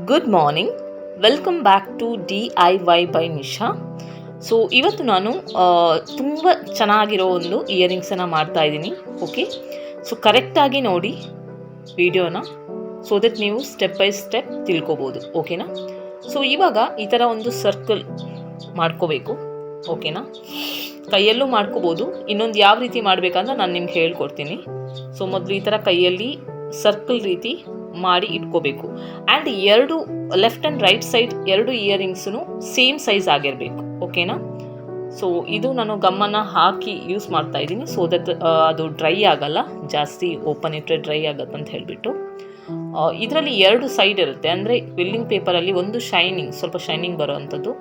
Good morning, welcome back to DIY by Nisha. So ಇವತ್ತು ನಾನು ತುಂಬ ಚೆನ್ನಾಗಿರೋ ಒಂದು ಇಯರಿಂಗ್ಸನ್ನು ಮಾಡ್ತಾಯಿದ್ದೀನಿ. ಓಕೆ, ಸೊ ಕರೆಕ್ಟಾಗಿ ನೋಡಿ ವಿಡಿಯೋನ, ಸೊ ದಟ್ ನೀವು ಸ್ಟೆಪ್ ಬೈ ಸ್ಟೆಪ್ ತಿಳ್ಕೊಬೋದು. ಓಕೆನಾ? ಸೊ ಇವಾಗ ಈ ಥರ ಒಂದು ಸರ್ಕಲ್ ಮಾಡ್ಕೋಬೇಕು. ಓಕೆನಾ? ಕೈಯಲ್ಲೂ ಮಾಡ್ಕೋಬೋದು. ಇನ್ನೊಂದು ಯಾವ ರೀತಿ ಮಾಡಬೇಕಂತ ನಾನು ನಿಮ್ಗೆ ಹೇಳ್ಕೊಡ್ತೀನಿ. ಸೊ ಮೊದಲು ಈ ಥರ ಕೈಯಲ್ಲಿ ಸರ್ಕಲ್ ರೀತಿ ಮಾಡಿ ಇಟ್ಕೋಬೇಕು. ಆ್ಯಂಡ್ ಎರಡು ಲೆಫ್ಟ್ ಆ್ಯಂಡ್ ರೈಟ್ ಸೈಡ್ ಎರಡು ಇಯರಿಂಗ್ಸೂ ಸೇಮ್ ಸೈಜ್ ಆಗಿರಬೇಕು. ಓಕೆನಾ? ಸೊ ಇದು ನಾನು ಗಮ್ಮನ್ನು ಹಾಕಿ ಯೂಸ್ ಮಾಡ್ತಾ ಇದ್ದೀನಿ, ಸೊ ದಟ್ ಅದು ಡ್ರೈ ಆಗಲ್ಲ, ಜಾಸ್ತಿ ಓಪನ್ ಇಟ್ಟರೆ ಡ್ರೈ ಆಗುತ್ತೆ ಅಂತ ಹೇಳಿಬಿಟ್ಟು. ಇದರಲ್ಲಿ ಎರಡು ಸೈಡ್ ಇರುತ್ತೆ, ಅಂದರೆ ಕ್ವಿಲ್ಲಿಂಗ್ ಪೇಪರಲ್ಲಿ ಒಂದು ಸ್ವಲ್ಪ ಶೈನಿಂಗ್ ಬರೋವಂಥದ್ದು,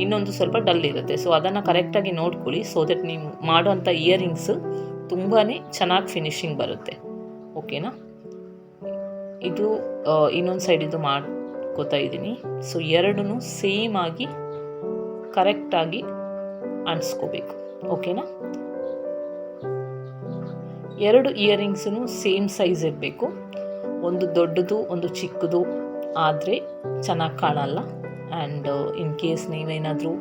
ಇನ್ನೊಂದು ಸ್ವಲ್ಪ ಡಲ್ ಇರುತ್ತೆ. ಸೊ ಅದನ್ನು ಕರೆಕ್ಟಾಗಿ ನೋಡ್ಕೊಳ್ಳಿ, ಸೊ ದಟ್ ನೀವು ಮಾಡೋವಂಥ ಇಯರಿಂಗ್ಸ್ ತುಂಬಾ ಚೆನ್ನಾಗಿ ಫಿನಿಶಿಂಗ್ ಬರುತ್ತೆ. ಓಕೆನಾ? ಇದು ಇನ್ನೊಂದು ಸೈಡ್ ಇದು ಮಾಡ್ಕೋತಾ ಇದ್ದೀನಿ. ಸೊ ಎರಡೂ ಸೇಮ್ ಆಗಿ ಕರೆಕ್ಟಾಗಿ ಅಂಟಿಸ್ಕೋಬೇಕು. ಓಕೆನಾ? ಎರಡು ಇಯರಿಂಗ್ಸೂ ಸೇಮ್ ಸೈಜ್ ಇರಬೇಕು. ಒಂದು ದೊಡ್ಡದು ಒಂದು ಚಿಕ್ಕದು ಆದರೆ ಚೆನ್ನಾಗಿ ಕಾಣಲ್ಲ. ಆ್ಯಂಡ್ ಇನ್ ಕೇಸ್ ನೀವೇನಾದರೂ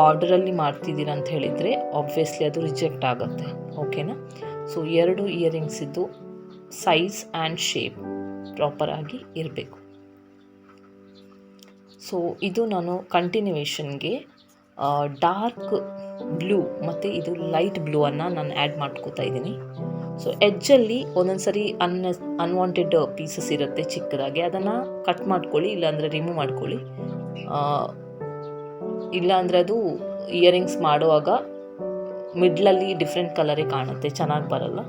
ಆರ್ಡರಲ್ಲಿ ಮಾಡ್ತಿದ್ದೀರ ಅಂತ ಹೇಳಿದರೆ ಆಬ್ವಿಯಸ್ಲಿ ಅದು ರಿಜೆಕ್ಟ್ ಆಗುತ್ತೆ. ಓಕೆನಾ? ಸೊ ಎರಡು ಇಯರಿಂಗ್ಸ್ ಇದ್ದು ಸೈಜ್ ಆ್ಯಂಡ್ ಶೇಪ್ ಪ್ರಾಪರಾಗಿ ಇರಬೇಕು. ಸೊ ಇದು ನಾನು ಕಂಟಿನ್ಯೂವೇಷನ್ಗೆ ಡಾರ್ಕ್ ಬ್ಲೂ ಮತ್ತು ಇದು ಲೈಟ್ ಬ್ಲೂ ಅನ್ನು ನಾನು ಆ್ಯಡ್ ಮಾಡ್ಕೋತಾ ಇದ್ದೀನಿ. ಸೊ ಎಡ್ಜಲ್ಲಿ ಒಂದೊಂದು ಸರಿ ಅನ್ವಾಂಟೆಡ್ ಪೀಸಸ್ ಇರುತ್ತೆ ಚಿಕ್ಕದಾಗಿ, ಅದನ್ನು ಕಟ್ ಮಾಡ್ಕೊಳ್ಳಿ, ಇಲ್ಲಾಂದರೆ ರಿಮೂವ್ ಮಾಡ್ಕೊಳ್ಳಿ. ಇಲ್ಲಾಂದರೆ ಅದು ಇಯರಿಂಗ್ಸ್ ಮಾಡುವಾಗ ಮಿಡ್ಲಲ್ಲಿ ಡಿಫ್ರೆಂಟ್ ಕಲರೇ ಕಾಣುತ್ತೆ, ಚೆನ್ನಾಗಿ ಬರಲ್ಲ.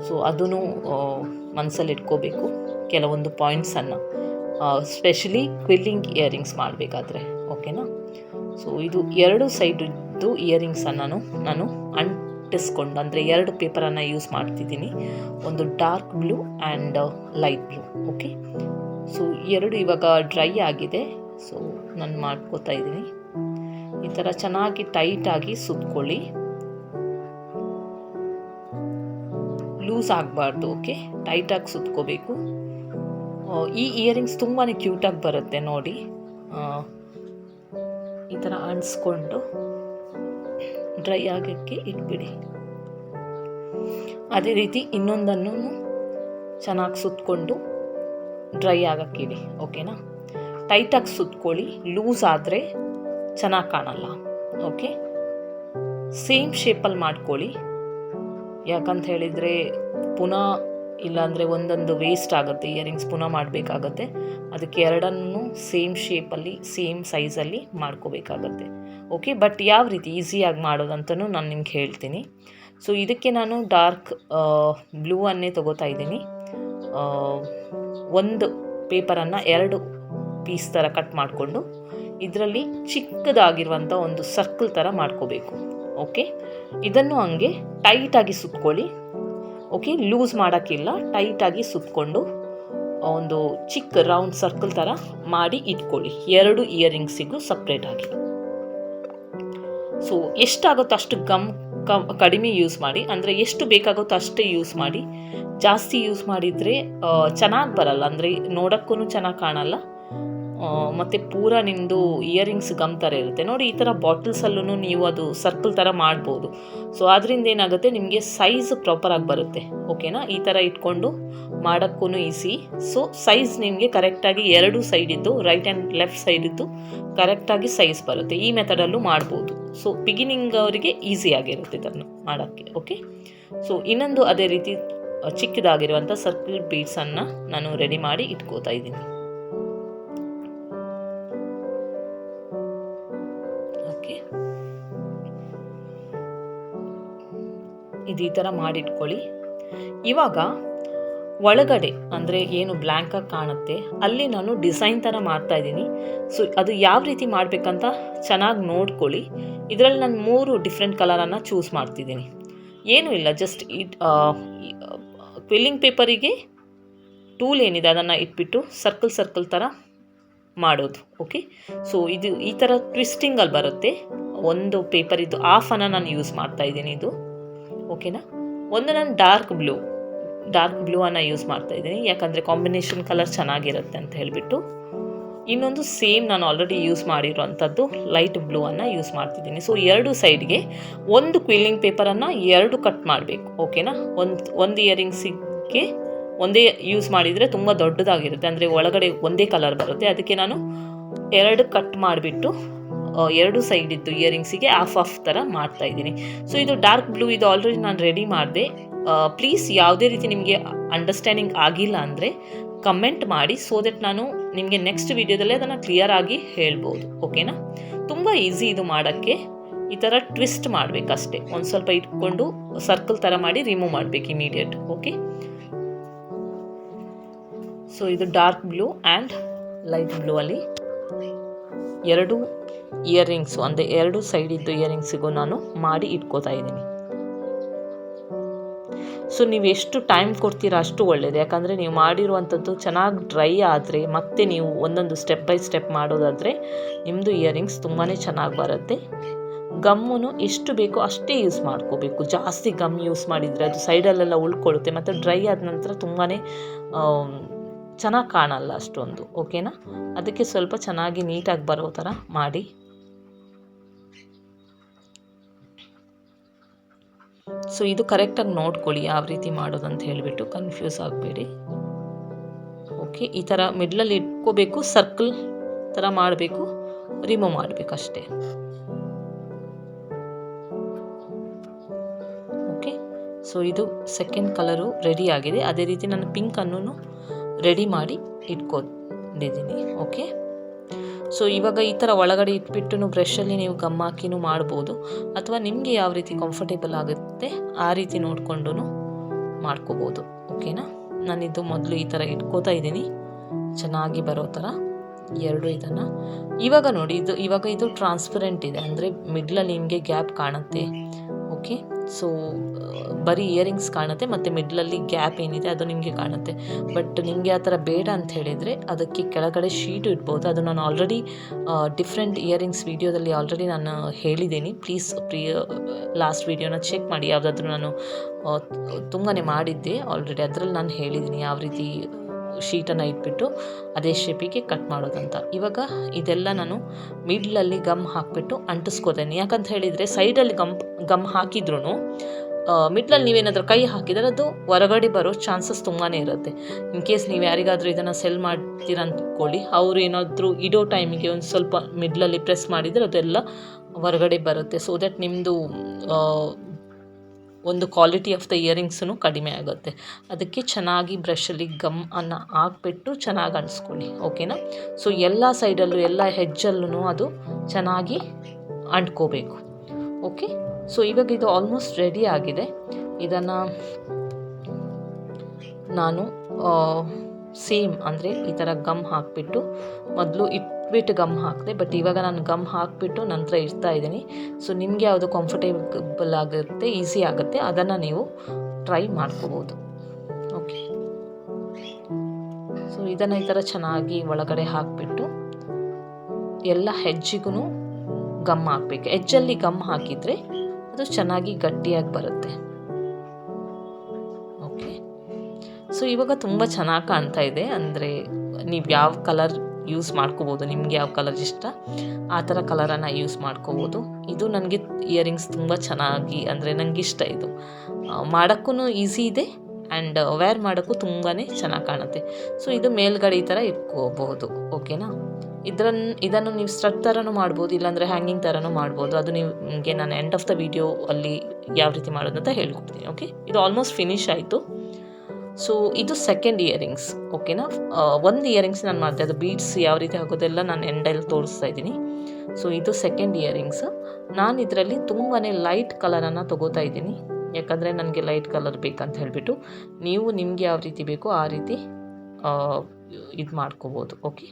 ಸೊ ಅದನ್ನು ಮನಸ್ಸಲ್ಲಿ ಇಟ್ಕೋಬೇಕು ಕೆಲವೊಂದು ಪಾಯಿಂಟ್ಸನ್ನು, ಸ್ಪೆಷಲಿ ಕ್ವಿಲ್ಲಿಂಗ್ ಇಯರಿಂಗ್ಸ್ ಮಾಡಬೇಕಾದ್ರೆ. ಓಕೆನಾ? ಸೊ ಇದು ಎರಡು ಸೈಡಿದ್ದು ಇಯರಿಂಗ್ಸನ್ನು ನಾನು ಅಂಟಿಸ್ಕೊಂಡು, ಅಂದರೆ ಎರಡು ಪೇಪರನ್ನು ಯೂಸ್ ಮಾಡ್ತಿದ್ದೀನಿ, ಒಂದು dark blue and light blue. Okay, so ಎರಡು ಇವಾಗ ಡ್ರೈ ಆಗಿದೆ. ಸೊ ನಾನು ಮಾಡ್ಕೋತಾ ಇದ್ದೀನಿ. ಈ ಥರ ಚೆನ್ನಾಗಿ ಟೈಟಾಗಿ ಸುತ್ಕೊಳ್ಳಿ, ಲೂಸ್ ಆಗಬಾರ್ದು. ಓಕೆ, ಟೈಟಾಗಿ ಸುತ್ಕೋಬೇಕು. ಈ ಇಯರಿಂಗ್ಸ್ ತುಂಬಾ ಕ್ಯೂಟಾಗಿ ಬರುತ್ತೆ ನೋಡಿ. ಈ ಥರ ಅಂಟಿಸ್ಕೊಂಡು ಡ್ರೈ ಆಗೋಕ್ಕೆ ಇಟ್ಬಿಡಿ. ಅದೇ ರೀತಿ ಇನ್ನೊಂದನ್ನು ಚೆನ್ನಾಗಿ ಸುತ್ಕೊಂಡು ಡ್ರೈ ಆಗೋಕ್ಕಿಡಿ. ಓಕೆನಾ? ಟೈಟಾಗಿ ಸುತ್ಕೊಳ್ಳಿ, ಲೂಸ್ ಆದರೆ ಚೆನ್ನಾಗಿ ಕಾಣಲ್ಲ. ಓಕೆ, ಸೇಮ್ ಶೇಪಲ್ಲಿ ಮಾಡ್ಕೊಳ್ಳಿ, ಯಾಕಂತ ಹೇಳಿದರೆ ಪುನಃ ಇಲ್ಲಾಂದರೆ ಒಂದೊಂದು ವೇಸ್ಟ್ ಆಗುತ್ತೆ, ಇಯರಿಂಗ್ಸ್ ಪುನಃ ಮಾಡಬೇಕಾಗತ್ತೆ. ಅದಕ್ಕೆ ಎರಡನ್ನೂ ಸೇಮ್ ಶೇಪಲ್ಲಿ ಸೇಮ್ ಸೈಜಲ್ಲಿ ಮಾಡ್ಕೋಬೇಕಾಗತ್ತೆ. ಓಕೆ, ಬಟ್ ಯಾವ ರೀತಿ ಈಸಿಯಾಗಿ ಮಾಡೋದಂತನೂ ನಾನು ನಿಮ್ಗೆ ಹೇಳ್ತೀನಿ. ಸೊ ಇದಕ್ಕೆ ನಾನು ಡಾರ್ಕ್ ಬ್ಲೂ ಅನ್ನೇ ತೊಗೋತಾ ಇದ್ದೀನಿ. ಒಂದು ಪೇಪರನ್ನು ಎರಡು ಪೀಸ್ ಥರ ಕಟ್ ಮಾಡಿಕೊಂಡು ಇದರಲ್ಲಿ ಚಿಕ್ಕದಾಗಿರುವಂಥ ಒಂದು ಸರ್ಕಲ್ ಥರ ಮಾಡ್ಕೋಬೇಕು. ಓಕೆ, ಇದನ್ನು ಹಂಗೆ ಟೈಟಾಗಿ ಸುತ್ಕೊಳ್ಳಿ. ಓಕೆ, ಲೂಸ್ ಮಾಡೋಕ್ಕಿಲ್ಲ, ಟೈಟಾಗಿ ಸುತ್ಕೊಂಡು ಒಂದು ಚಿಕ್ಕ ರೌಂಡ್ ಸರ್ಕಲ್ ಥರ ಮಾಡಿ ಇಟ್ಕೊಳ್ಳಿ, ಎರಡು ಇಯರಿಂಗ್ಸಿಗೂ ಸಪ್ರೇಟಾಗಿ. ಸೊ ಎಷ್ಟಾಗುತ್ತೋ ಅಷ್ಟು ಕಡಿಮೆ ಯೂಸ್ ಮಾಡಿ, ಅಂದರೆ ಎಷ್ಟು ಬೇಕಾಗುತ್ತೋ ಅಷ್ಟೇ ಯೂಸ್ ಮಾಡಿ. ಜಾಸ್ತಿ ಯೂಸ್ ಮಾಡಿದರೆ ಚೆನ್ನಾಗಿ ಬರಲ್ಲ, ಅಂದರೆ ನೋಡೋಕ್ಕೂ ಚೆನ್ನಾಗಿ ಕಾಣಲ್ಲ, ಮತ್ತು ಪೂರ ನಿಮ್ಮದು ಇಯರಿಂಗ್ಸ್ ಗಮ್ ಥರ ಇರುತ್ತೆ ನೋಡಿ. ಈ ಥರ ಬಾಟಲ್ಸಲ್ಲೂ ನೀವು ಅದು ಸರ್ಕಲ್ ಥರ ಮಾಡ್ಬೋದು. ಸೊ ಅದರಿಂದ ಏನಾಗುತ್ತೆ, ನಿಮಗೆ ಸೈಜ್ ಪ್ರಾಪರಾಗಿ ಬರುತ್ತೆ. ಓಕೆನಾ? ಈ ಥರ ಇಟ್ಕೊಂಡು ಮಾಡೋಕ್ಕೂ ಈಸಿ. ಸೊ ಸೈಜ್ ನಿಮಗೆ ಕರೆಕ್ಟಾಗಿ ಎರಡು ಸೈಡಿದ್ದು, ರೈಟ್ ಆ್ಯಂಡ್ ಲೆಫ್ಟ್ ಸೈಡಿದ್ದು ಕರೆಕ್ಟಾಗಿ ಸೈಜ್ ಬರುತ್ತೆ. ಈ ಮೆಥಡಲ್ಲೂ ಮಾಡ್ಬೋದು. ಸೊ ಬಿಗಿನಿಂಗ್ ಅವರಿಗೆ ಈಸಿಯಾಗಿರುತ್ತೆ ಇದನ್ನು ಮಾಡೋಕ್ಕೆ. ಓಕೆ, ಸೊ ಇನ್ನೊಂದು ಅದೇ ರೀತಿ ಚಿಕ್ಕದಾಗಿರುವಂಥ ಸರ್ಕಲ್ ಬೀಡ್ಸನ್ನು ನಾನು ರೆಡಿ ಮಾಡಿ ಇಟ್ಕೋತಾ ಇದ್ದೀನಿ. ಇದು ಈ ಥರ ಮಾಡಿಟ್ಕೊಳ್ಳಿ. ಇವಾಗ ಒಳಗಡೆ ಅಂದರೆ ಏನು ಬ್ಲ್ಯಾಂಕಾಗಿ ಕಾಣುತ್ತೆ ಅಲ್ಲಿ ನಾನು ಡಿಸೈನ್ ಥರ ಮಾಡ್ತಾಯಿದ್ದೀನಿ. ಸೊ ಅದು ಯಾವ ರೀತಿ ಮಾಡಬೇಕಂತ ಚೆನ್ನಾಗಿ ನೋಡ್ಕೊಳ್ಳಿ. ಇದರಲ್ಲಿ ನಾನು 3 ಡಿಫ್ರೆಂಟ್ ಕಲರನ್ನು ಚೂಸ್ ಮಾಡ್ತಿದ್ದೀನಿ. ಏನೂ ಇಲ್ಲ, ಜಸ್ಟ್ ಕ್ವಿಲ್ಲಿಂಗ್ ಪೇಪರಿಗೆ ಟೂಲ್ ಏನಿದೆ ಅದನ್ನು ಇಟ್ಬಿಟ್ಟು ಸರ್ಕಲ್ ಥರ ಮಾಡೋದು. ಓಕೆ, ಸೊ ಇದು ಈ ಥರ ಟ್ವಿಸ್ಟಿಂಗಲ್ಲಿ ಬರುತ್ತೆ. ಒಂದು ಪೇಪರ್ ಇದು ಹಾಫನ್ನು ನಾನು ಯೂಸ್ ಮಾಡ್ತಾಯಿದ್ದೀನಿ ಇದು. ಓಕೆನಾ? ಒಂದು ನಾನು ಡಾರ್ಕ್ ಬ್ಲೂ ಡಾರ್ಕ್ ಬ್ಲೂವನ್ನು ಯೂಸ್ ಮಾಡ್ತಾ ಇದ್ದೀನಿ, ಯಾಕಂದರೆ ಕಾಂಬಿನೇಷನ್ ಕಲರ್ ಚೆನ್ನಾಗಿರುತ್ತೆ ಅಂತ ಹೇಳಿಬಿಟ್ಟು. ಇನ್ನೊಂದು ಸೇಮ್ ನಾನು ಆಲ್ರೆಡಿ ಯೂಸ್ ಮಾಡಿರೋವಂಥದ್ದು ಲೈಟ್ ಬ್ಲೂವನ್ನು ಯೂಸ್ ಮಾಡ್ತಿದ್ದೀನಿ. ಸೊ ಎರಡು ಸೈಡ್ಗೆ ಒಂದು ಕ್ವಿಲ್ಲಿಂಗ್ ಪೇಪರನ್ನು ಎರಡು ಕಟ್ ಮಾಡಬೇಕು, ಓಕೆನಾ. ಒಂದು ಇಯರಿಂಗ್ಸಿಗೆ ಒಂದೇ ಯೂಸ್ ಮಾಡಿದರೆ ತುಂಬ ದೊಡ್ಡದಾಗಿರುತ್ತೆ, ಅಂದರೆ ಒಳಗಡೆ ಒಂದೇ ಕಲರ್ ಬರುತ್ತೆ. ಅದಕ್ಕೆ ನಾನು ಎರಡು ಕಟ್ ಮಾಡಿಬಿಟ್ಟು ಎರಡು ಸೈಡ್ ಇದ್ದು ಇಯರಿಂಗ್ಸಿಗೆ ಆಫ್ ಥರ ಮಾಡ್ತಾ ಇದ್ದೀನಿ. ಸೊ ಇದು ಡಾರ್ಕ್ ಬ್ಲೂ, ಇದು ಆಲ್ರೆಡಿ ನಾನು ರೆಡಿ ಮಾಡಿದೆ. ಪ್ಲೀಸ್ ಯಾವುದೇ ರೀತಿ ನಿಮಗೆ ಅಂಡರ್ಸ್ಟ್ಯಾಂಡಿಂಗ್ ಆಗಿಲ್ಲ ಅಂದರೆ ಕಮೆಂಟ್ ಮಾಡಿ, ಸೊ ದಟ್ ನಾನು ನಿಮಗೆ ನೆಕ್ಸ್ಟ್ ವಿಡಿಯೋದಲ್ಲೇ ಅದನ್ನು ಕ್ಲಿಯರ್ ಆಗಿ ಹೇಳ್ಬೋದು, ಓಕೆನಾ. ತುಂಬ ಈಸಿ ಇದು ಮಾಡೋಕ್ಕೆ. ಈ ಥರ ಟ್ವಿಸ್ಟ್ ಮಾಡಬೇಕಷ್ಟೇ, ಒಂದು ಸ್ವಲ್ಪ ಇಟ್ಕೊಂಡು ಸರ್ಕಲ್ ಥರ ಮಾಡಿ ರಿಮೂವ್ ಮಾಡಬೇಕು ಇಮಿಡಿಯೇಟ್, ಓಕೆ. ಸೊ ಇದು dark blue and light blue ಅಲ್ಲಿ ಎರಡು ಇಯರಿಂಗ್ಸು, ಅಂದರೆ ಎರಡು ಸೈಡ್ ಇದ್ದು ಇಯರಿಂಗ್ಸಿಗೂ ನಾನು ಮಾಡಿ ಇಟ್ಕೋತಾ ಇದ್ದೀನಿ. ಸೊ ನೀವು ಎಷ್ಟು ಟೈಮ್ ಕೊಡ್ತೀರಾ ಅಷ್ಟು ಒಳ್ಳೆಯದು, ಯಾಕಂದರೆ ನೀವು ಮಾಡಿರುವಂಥದ್ದು ಚೆನ್ನಾಗಿ ಡ್ರೈ ಆದರೆ ಮತ್ತೆ ನೀವು ಒಂದೊಂದು ಸ್ಟೆಪ್ ಬೈ ಸ್ಟೆಪ್ ಮಾಡೋದಾದರೆ ನಿಮ್ಮದು ಇಯರಿಂಗ್ಸ್ ತುಂಬಾ ಚೆನ್ನಾಗಿ ಬರುತ್ತೆ. ಗಮ್ಮು ಎಷ್ಟು ಬೇಕೋ ಅಷ್ಟೇ ಯೂಸ್ ಮಾಡ್ಕೋಬೇಕು. ಜಾಸ್ತಿ ಗಮ್ ಯೂಸ್ ಮಾಡಿದರೆ ಅದು ಸೈಡಲ್ಲೆಲ್ಲ ಉಳ್ಕೊಳ್ಳುತ್ತೆ, ಮತ್ತು ಡ್ರೈ ಆದ ನಂತರ ತುಂಬಾ ಚೆನ್ನಾಗಿ ಕಾಣಲ್ಲ ಅಷ್ಟೊಂದು, ಓಕೆನಾ. ಅದಕ್ಕೆ ಸ್ವಲ್ಪ ಚೆನ್ನಾಗಿ ನೀಟಾಗಿ ಬರೋ ಥರ ಮಾಡಿ. ಸೊ ಇದು ಕರೆಕ್ಟಾಗಿ ನೋಡ್ಕೊಳ್ಳಿ ಯಾವ ರೀತಿ ಮಾಡೋದಂತ ಹೇಳಿಬಿಟ್ಟು, ಕನ್ಫ್ಯೂಸ್ ಆಗಬೇಡಿ, ಓಕೆ. ಈ ಥರ ಮಿಡ್ಲಲ್ಲಿ ಇಟ್ಕೋಬೇಕು, ಸರ್ಕಲ್ ಥರ ಮಾಡಬೇಕು, ರಿಮೂವ್ ಮಾಡಬೇಕು ಅಷ್ಟೇ, ಓಕೆ. ಸೊ ಇದು ಸೆಕೆಂಡ್ ಕಲರು ರೆಡಿ ಆಗಿದೆ. ಅದೇ ರೀತಿ ನಾನು ಪಿಂಕನ್ನು ರೆಡಿ ಮಾಡಿ ಇಟ್ಕೊಂಡಿದ್ದೀನಿ, ಓಕೆ. ಸೊ ಇವಾಗ ಈ ಥರ ಒಳಗಡೆ ಇಟ್ಬಿಟ್ಟು ಬ್ರಷಲ್ಲಿ ನೀವು ಗಮ್ ಹಾಕಿನೂ ಮಾಡ್ಬೋದು, ಅಥವಾ ನಿಮಗೆ ಯಾವ ರೀತಿ ಕಂಫರ್ಟೇಬಲ್ ಆಗುತ್ತೆ ಆ ರೀತಿ ನೋಡಿಕೊಂಡು ಮಾಡ್ಕೋಬೋದು, ಓಕೆನಾ. ನಾನಿದು ಮೊದಲು ಈ ಥರ ಇಟ್ಕೋತಾ ಇದ್ದೀನಿ, ಚೆನ್ನಾಗಿ ಬರೋ ಥರ ಎರಡು ಇದನ್ನು. ಇವಾಗ ನೋಡಿ, ಇವಾಗ ಇದು ಟ್ರಾನ್ಸ್ಪರೆಂಟ್ ಇದೆ, ಅಂದರೆ ಮಿಡ್ಲಲ್ಲಿ ನಿಮಗೆ ಗ್ಯಾಪ್ ಕಾಣುತ್ತೆ, ಓಕೆ. ಸೊ ಬರೀ ಇಯರಿಂಗ್ಸ್ ಕಾಣುತ್ತೆ, ಮತ್ತು ಮಿಡ್ಲಲ್ಲಿ ಗ್ಯಾಪ್ ಏನಿದೆ ಅದು ನಿಮಗೆ ಕಾಣುತ್ತೆ. ಬಟ್ ನಿಮಗೆ ಆ ಥರ ಬೇಡ ಅಂತ ಹೇಳಿದರೆ ಅದಕ್ಕೆ ಕೆಳಗಡೆ ಶೀಟು ಇಡ್ಬೋದು. ಅದು ನಾನು ಆಲ್ರೆಡಿ ಡಿಫ್ರೆಂಟ್ ಇಯರಿಂಗ್ಸ್ ವೀಡಿಯೋದಲ್ಲಿ ಆಲ್ರೆಡಿ ನಾನು ಹೇಳಿದ್ದೀನಿ. ಪ್ಲೀಸ್ ಲಾಸ್ಟ್ ವೀಡಿಯೋನ ಚೆಕ್ ಮಾಡಿ, ಯಾವುದಾದ್ರೂ ನಾನು ತುಂಬಾ ಮಾಡಿದ್ದೆ ಆಲ್ರೆಡಿ, ಅದರಲ್ಲಿ ನಾನು ಹೇಳಿದ್ದೀನಿ ಯಾವ ರೀತಿ ಶೀಟನ್ನು ಇಟ್ಬಿಟ್ಟು ಅದೇ ಶೇಪಿಗೆ ಕಟ್ ಮಾಡೋದಂತ. ಇವಾಗ ಇದೆಲ್ಲ ನಾನು ಮಿಡ್ಲಲ್ಲಿ ಗಮ್ ಹಾಕಿಬಿಟ್ಟು ಅಂಟಿಸ್ಕೋತೇನೆ. ಯಾಕಂತ ಹೇಳಿದರೆ ಸೈಡಲ್ಲಿ ಗಮ್ ಹಾಕಿದ್ರೂ ಮಿಡ್ಲಲ್ಲಿ ನೀವೇನಾದರೂ ಕೈ ಹಾಕಿದರೆ ಅದು ಹೊರಗಡೆ ಬರೋ ಚಾನ್ಸಸ್ ತುಂಬಾ ಇರುತ್ತೆ. ಇನ್ ಕೇಸ್ ನೀವು ಯಾರಿಗಾದರೂ ಇದನ್ನು ಸೆಲ್ ಮಾಡ್ತೀರ ಅಂದ್ಕೊಳ್ಳಿ, ಅವರು ಏನಾದರೂ ಇಡೋ ಟೈಮಿಗೆ ಒಂದು ಸ್ವಲ್ಪ ಮಿಡ್ಲಲ್ಲಿ ಪ್ರೆಸ್ ಮಾಡಿದರೆ ಅದೆಲ್ಲ ಹೊರಗಡೆ ಬರುತ್ತೆ. ಸೊ ದಟ್ ನಿಮ್ಮದು ಒಂದು ಕ್ವಾಲಿಟಿ ಆಫ್ ದ ಇಯರಿಂಗ್ಸೂ ಕಡಿಮೆ ಆಗುತ್ತೆ. ಅದಕ್ಕೆ ಚೆನ್ನಾಗಿ ಬ್ರಷಲ್ಲಿ ಗಮ್ಮನ್ನು ಹಾಕ್ಬಿಟ್ಟು ಚೆನ್ನಾಗಿ ಅಂಟಿಸ್ಕೊಳ್ಳಿ, ಓಕೆನಾ. ಸೊ ಎಲ್ಲ ಸೈಡಲ್ಲೂ ಎಲ್ಲ ಹೆಜ್ಜಲ್ಲೂ ಅದು ಚೆನ್ನಾಗಿ ಅಂಟ್ಕೋಬೇಕು, ಓಕೆ. ಸೊ ಇವಾಗ ಇದು ಆಲ್ಮೋಸ್ಟ್ ರೆಡಿ ಆಗಿದೆ. ಇದನ್ನು ನಾನು ಸೇಮ್ ಅಂದರೆ ಈ ಥರ ಗಮ್ ಹಾಕಿಬಿಟ್ಟು ಮೊದಲು ಇಟ್ಬಿಟ್ಟು ಗಮ್ ಹಾಕಿದೆ, ಬಟ್ ಇವಾಗ ನಾನು ಗಮ್ ಹಾಕಿಬಿಟ್ಟು ನಂತರ ಇಡ್ತಾ ಇದ್ದೀನಿ. ಸೊ ನಿಮಗೆ ಯಾವುದು ಕಂಫರ್ಟೇಬಲ್ ಆಗುತ್ತೆ, ಈಸಿ ಆಗುತ್ತೆ, ಅದನ್ನು ನೀವು ಟ್ರೈ ಮಾಡ್ಕೋಬೋದು, ಓಕೆ. ಸೊ ಇದನ್ನು ಈ ಥರ ಚೆನ್ನಾಗಿ ಒಳಗಡೆ ಹಾಕಿಬಿಟ್ಟು ಎಲ್ಲ ಹೆಜ್ಜೆಗೂ ಗಮ್ ಹಾಕಬೇಕು. ಹೆಜ್ಜಲ್ಲಿ ಗಮ್ ಹಾಕಿದರೆ ಅದು ಚೆನ್ನಾಗಿ ಗಟ್ಟಿಯಾಗಿ ಬರುತ್ತೆ, ಓಕೆ. ಸೊ ಇವಾಗ ತುಂಬ ಚೆನ್ನಾಗಿ ಕಾಣ್ತಾ ಇದೆ. ಅಂದರೆ ನೀವು ಯಾವ ಕಲರ್ ಯೂಸ್ ಮಾಡ್ಕೋಬೋದು, ನಿಮಗೆ ಯಾವ ಕಲರ್ ಇಷ್ಟ ಆ ಥರ ಕಲರನ್ನು ಯೂಸ್ ಮಾಡ್ಕೋಬೋದು. ಇದು ನನಗೆ ಇಯರಿಂಗ್ಸ್ ತುಂಬ ಚೆನ್ನಾಗಿ, ಅಂದರೆ ನನಗೆ ಇಷ್ಟ. ಇದು ಮಾಡೋಕ್ಕೂ ಈಸಿ ಇದೆ ಆ್ಯಂಡ್ ವೇರ್ ಮಾಡೋಕ್ಕೂ ತುಂಬಾ ಚೆನ್ನಾಗಿ ಕಾಣುತ್ತೆ. ಸೊ ಇದು ಮೇಲ್ಗಡೆ ಈ ಥರ ಇಟ್ಕೋಬಹುದು, ಓಕೆನಾ. ಇದನ್ನು ನೀವು ಸ್ಟಡ್ ಥರನೂ ಮಾಡ್ಬೋದು, ಇಲ್ಲಾಂದರೆ ಹ್ಯಾಂಗಿಂಗ್ ಥರನೂ ಮಾಡ್ಬೋದು. ಅದು ನಿಮಗೆ ನಾನು ಎಂಡ್ ಆಫ್ ದ ವಿಡಿಯೋ ಅಲ್ಲಿ ಯಾವ ರೀತಿ ಮಾಡೋದು ಅಂತ ಹೇಳ್ಕೊಡ್ತೀನಿ, ಓಕೆ. ಇದು ಆಲ್ಮೋಸ್ಟ್ ಫಿನಿಶ್ ಆಯಿತು. ಸೊ ಇದು ಸೆಕೆಂಡ್ ಇಯರಿಂಗ್ಸ್, ಓಕೆನಾ. ಒಂದು ಇಯರಿಂಗ್ಸ್ ನಾನು ಮಾಡಿದೆ, ಅದು ಬೀಡ್ಸ್ ಯಾವ ರೀತಿ ಹಾಕೋದೆಲ್ಲ ನಾನು ಎಂಡಲ್ಲಿ ತೋರಿಸ್ತಾ ಇದ್ದೀನಿ. ಸೊ ಇದು ಸೆಕೆಂಡ್ ಇಯರಿಂಗ್ಸ್. ನಾನು ಇದರಲ್ಲಿ ತುಂಬಾ ಲೈಟ್ ಕಲರನ್ನು ತೊಗೋತಾ ಇದ್ದೀನಿ, ಯಾಕಂದರೆ ನನಗೆ ಲೈಟ್ ಕಲರ್ ಬೇಕಂತ ಹೇಳಿಬಿಟ್ಟು. ನೀವು ನಿಮಗೆ ಯಾವ ರೀತಿ ಬೇಕೋ ಆ ರೀತಿ ಇದು ಮಾಡ್ಕೋಬೋದು, ಓಕೆ.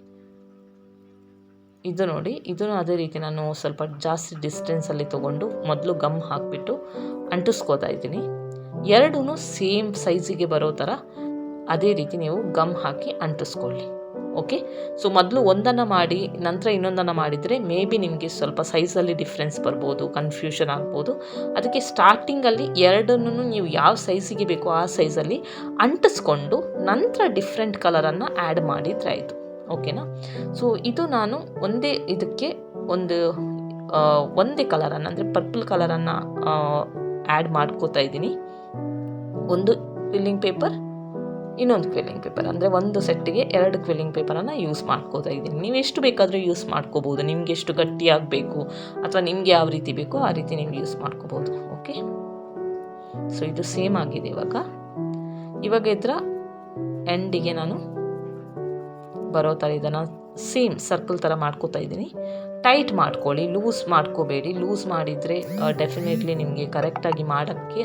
ಇದು ನೋಡಿ, ಇದನ್ನು ಅದೇ ರೀತಿ ನಾನು ಸ್ವಲ್ಪ ಜಾಸ್ತಿ ಡಿಸ್ಟೆನ್ಸಲ್ಲಿ ತೊಗೊಂಡು ಮೊದಲು ಗಮ್ ಹಾಕಿಬಿಟ್ಟು ಅಂಟಿಸ್ಕೋತಾ ಇದ್ದೀನಿ. ಎರಡೂ ಸೇಮ್ ಸೈಜಿಗೆ ಬರೋ ಥರ ಅದೇ ರೀತಿ ನೀವು ಗಮ್ ಹಾಕಿ ಅಂಟಿಸ್ಕೊಳ್ಳಿ, ಓಕೆ. ಸೊ ಮೊದಲು ಒಂದನ್ನು ಮಾಡಿ ನಂತರ ಇನ್ನೊಂದನ್ನು ಮಾಡಿದರೆ ಮೇ ಬಿ ನಿಮಗೆ ಸ್ವಲ್ಪ ಸೈಜಲ್ಲಿ ಡಿಫ್ರೆನ್ಸ್ ಬರ್ಬೋದು, ಕನ್ಫ್ಯೂಷನ್ ಆಗ್ಬೋದು. ಅದಕ್ಕೆ ಸ್ಟಾರ್ಟಿಂಗಲ್ಲಿ ಎರಡನ್ನೂ ನೀವು ಯಾವ ಸೈಜಿಗೆ ಬೇಕೋ ಆ ಸೈಜಲ್ಲಿ ಅಂಟಿಸ್ಕೊಂಡು ನಂತರ ಡಿಫ್ರೆಂಟ್ ಕಲರನ್ನು ಆ್ಯಡ್ ಮಾಡಿದರೆ ಆಯಿತು. ಓಕೆನಾ. ಸೊ ಇದು ನಾನು ಒಂದೇ ಇದಕ್ಕೆ ಒಂದೇ ಕಲರನ್ನು ಅಂದರೆ ಪರ್ಪಲ್ ಕಲರನ್ನು ಆ್ಯಡ್ ಮಾಡ್ಕೋತಾ ಇದ್ದೀನಿ. ಒಂದು ಕ್ವಿಲ್ಲಿಂಗ್ ಪೇಪರ್, ಇನ್ನೊಂದು ಕ್ವಿಲ್ಲಿಂಗ್ ಪೇಪರ್, ಅಂದರೆ ಒಂದು ಸೆಟ್ಟಿಗೆ 2 ಕ್ವಿಲ್ಲಿಂಗ್ ಪೇಪರನ್ನು ಯೂಸ್ ಮಾಡ್ಕೋತಾ ಇದ್ದೀನಿ. ನೀವು ಎಷ್ಟು ಬೇಕಾದರೂ ಯೂಸ್ ಮಾಡ್ಕೋಬೋದು, ನಿಮಗೆ ಎಷ್ಟು ಗಟ್ಟಿಯಾಗಬೇಕು ಅಥವಾ ನಿಮಗೆ ಯಾವ ರೀತಿ ಬೇಕೋ ಆ ರೀತಿ ನೀವು ಯೂಸ್ ಮಾಡ್ಕೋಬೋದು. ಓಕೆ. ಸೊ ಇದು ಸೇಮ್ ಆಗಿದೆ. ಇವಾಗ ಇದರ ಎಂಡಿಗೆ ನಾನು ಬರೋ ಥರ ಇದನ್ನು ಸೇಮ್ ಸರ್ಕಲ್ ಥರ ಮಾಡ್ಕೋತಾ ಇದ್ದೀನಿ. ಟೈಟ್ ಮಾಡ್ಕೊಳ್ಳಿ, ಲೂಸ್ ಮಾಡ್ಕೋಬೇಡಿ. ಲೂಸ್ ಮಾಡಿದರೆ ಡೆಫಿನೆಟ್ಲಿ ನಿಮಗೆ ಕರೆಕ್ಟಾಗಿ ಮಾಡೋಕ್ಕೆ